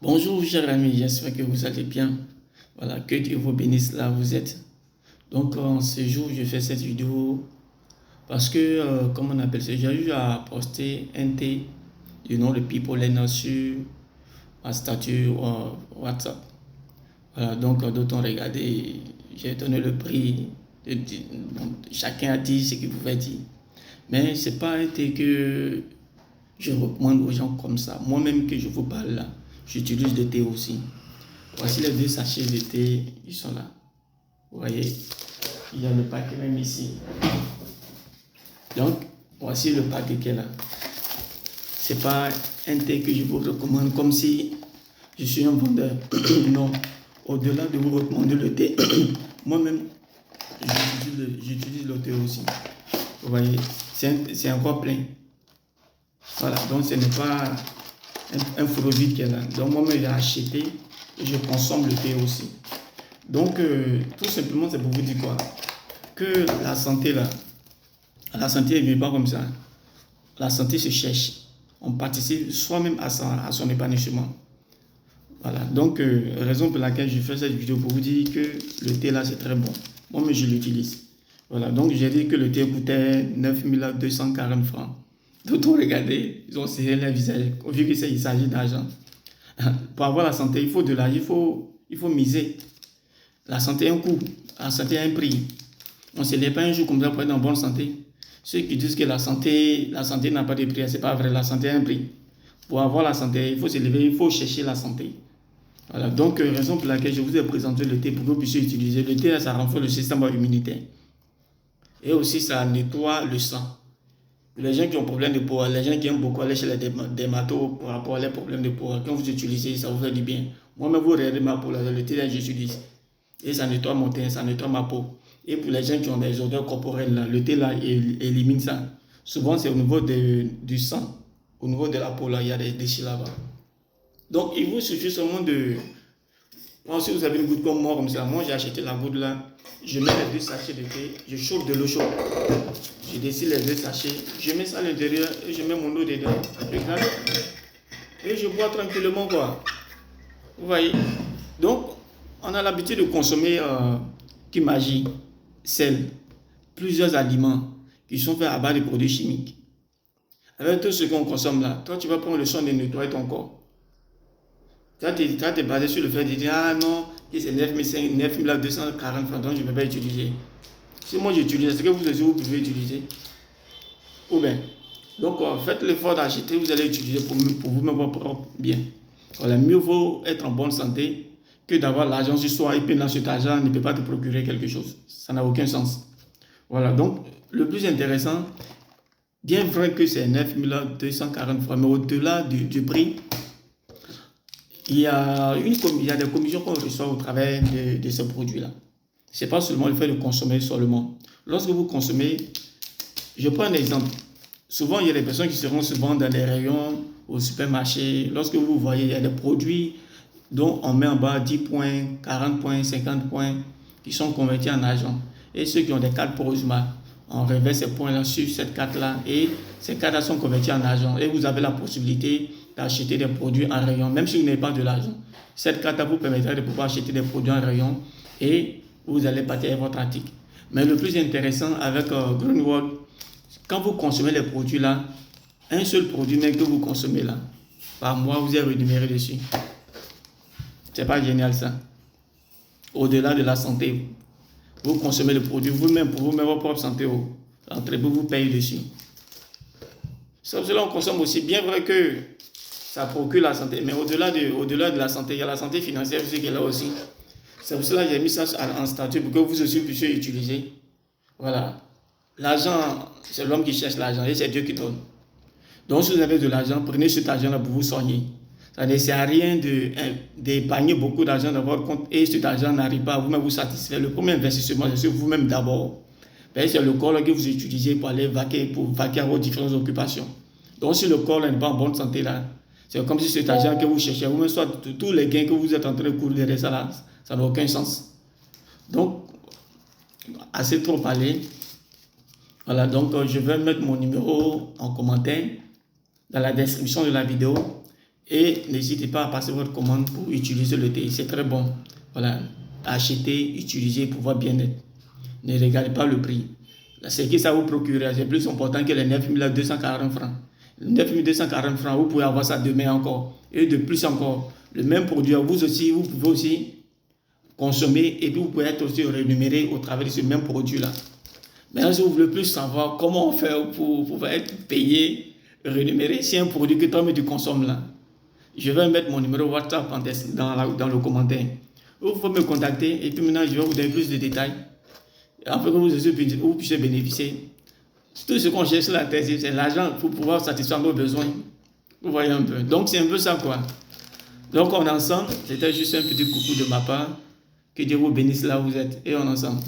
Bonjour chers amis, j'espère que vous allez bien. Voilà, que Dieu vous bénisse là où vous êtes. Donc en ce jour, je fais cette vidéo parce que, comme on appelle ça, j'ai eu à poster un thé du nom de People Lena sur ma statut WhatsApp. Voilà, donc d'autres ont regardé, j'ai donné le prix, bon, chacun a dit ce qu'il pouvait dire. Mais c'est pas un thé que je recommande aux gens comme ça. Moi-même que je vous parle là, j'utilise le thé aussi. Voici les deux sachets de thé, ils sont là. Vous voyez, il y a le paquet même ici. Donc, voici le paquet qui est là. C'est pas un thé que je vous recommande comme si je suis un vendeur. Non. Au-delà de vous recommander le thé, moi-même, j'utilise le thé aussi. Vous voyez, c'est encore plein. Voilà, donc ce n'est pas un four vide qui est là. Donc moi-même, j'ai acheté et je consomme le thé aussi. Donc, tout simplement, c'est pour vous dire quoi? Que la santé, là, la santé ne vient pas comme ça. La santé se cherche. On participe soi-même à son épanouissement. Voilà, donc, raison pour laquelle je fais cette vidéo pour vous dire que le thé, là, c'est très bon. Moi-même, je l'utilise. Voilà, donc j'ai dit que le thé coûtait 9240 francs. D'autres ont regardé, ils ont serré leur visage, vu qu'il s'agit d'argent. Pour avoir la santé, il faut de l'argent, il faut miser. La santé a un coût, la santé a un prix. On ne se lève pas un jour comme ça pour être en bonne santé. Ceux qui disent que la santé n'a pas de prix, ce n'est pas vrai, la santé a un prix. Pour avoir la santé, il faut se lever, il faut chercher la santé. Voilà, donc raison pour laquelle je vous ai présenté le thé pour que vous puissiez utiliser. Le thé, ça renforce le système immunitaire. Et aussi, ça nettoie le sang. Les gens qui ont problème de peau, les gens qui aiment beaucoup aller chez les dermatos par rapport à leurs problèmes de peau, quand vous utilisez, ça vous fait du bien. Moi-même, vous regardez ma peau, le thé, j'utilise. Et ça nettoie mon teint, ça nettoie ma peau. Et pour les gens qui ont des odeurs corporelles, là, le thé là, élimine ça. Souvent, c'est au niveau du sang, au niveau de la peau, là, il y a des déchets là-bas. Donc, il vous suffit seulement de... Moi, si vous avez une goutte comme moi, comme ça, moi j'ai acheté la goutte là, je mets les deux sachets de thé, je chauffe de l'eau chaude. Je dessine les deux sachets, je mets ça à l'intérieur et je mets mon eau dedans. Regardez. Et je bois tranquillement, quoi. Vous voyez? Donc, on a l'habitude de consommer magie, sel, plusieurs aliments qui sont faits à base de produits chimiques. Avec tout ce qu'on consomme là, toi tu vas prendre le soin de nettoyer ton corps. Tu vas te baser sur le fait de dire ah non, c'est 9240 francs, donc je ne peux pas utiliser. Si moi j'utilise, est-ce que vous aussi vous pouvez utiliser? Ou bien, donc faites l'effort d'acheter, vous allez utiliser pour vous-même votre propre bien. Voilà, mieux vaut être en bonne santé que d'avoir l'argent sur soi et puis dans cet argent ne peut pas te procurer quelque chose. Ça n'a aucun sens. Voilà, donc le plus intéressant, bien vrai que c'est 9240 francs, mais au-delà du prix, il y a des commissions qu'on reçoit au travers de ces produits-là. Ce n'est pas seulement le fait de consommer seulement. Lorsque vous consommez, je prends un exemple. Souvent, il y a des personnes qui seront souvent dans les rayons au supermarché. Lorsque vous voyez, il y a des produits dont on met en bas 10 points, 40 points, 50 points qui sont convertis en argent. Et ceux qui ont des cartes Porosma, on reverse ces points-là sur cette carte-là et ces cartes-là sont converties en argent. Et vous avez la possibilité d'acheter des produits en rayon, même si vous n'avez pas de l'argent. Cette carte-là vous permettra de pouvoir acheter des produits en rayon et vous allez partager votre article. Mais le plus intéressant avec Greenworld, quand vous consommez les produits là, un seul produit même que vous consommez là, par mois, vous êtes rémunéré dessus. C'est pas génial ça? Au-delà de la santé, vous consommez le produit vous-même pour vous-même votre propre santé. L'entreprise vous paye dessus. Sauf cela, on consomme aussi. Bien vrai que ça procure la santé, mais au-delà de la santé, il y a la santé financière aussi qui est là aussi. C'est pour cela que j'ai mis ça en statut pour que vous aussi puissiez utiliser. Voilà. L'argent, c'est l'homme qui cherche l'argent et c'est Dieu qui donne. Donc, si vous avez de l'argent, prenez cet argent-là pour vous soigner. Ça ne sert à rien d'épargner beaucoup d'argent dans votre compte et cet argent n'arrive pas à vous-même vous satisfaire. Le premier investissement, c'est sur vous-même d'abord. C'est le corps que vous utilisez pour aller vaquer à vos différentes occupations. Donc, si le corps n'est pas en bonne santé, là, c'est comme si cet argent que vous cherchez, vous-même, soit tous les gains que vous êtes en train de courir derrière ça, là, ça n'a aucun sens. Donc, assez trop parlé. Voilà, donc je vais mettre mon numéro en commentaire dans la description de la vidéo. Et n'hésitez pas à passer votre commande pour utiliser le thé. C'est très bon. Voilà. Achetez, utilisez pour votre bien-être. Ne regardez pas le prix. Ce que ça vous procurera, c'est plus important que les 9240 francs. Les 9240 francs, vous pouvez avoir ça demain encore. Et de plus encore, le même produit, vous aussi, vous pouvez aussi consommer et puis vous pouvez être aussi rémunéré au travers de ce même produit-là. Maintenant, si vous voulez plus savoir comment faire pour être payé, rémunéré, c'est un produit que toi-même tu consommes là. Je vais mettre mon numéro WhatsApp dans le commentaire. Vous pouvez me contacter et puis maintenant je vais vous donner plus de détails afin que vous puissiez bénéficier. Tout ce qu'on cherche là, c'est l'argent pour pouvoir satisfaire nos besoins. Vous voyez un peu. Donc c'est un peu ça quoi. Donc on est ensemble. C'était juste un petit coucou de ma part. Que Dieu vous bénisse là où vous êtes. Et on est ensemble.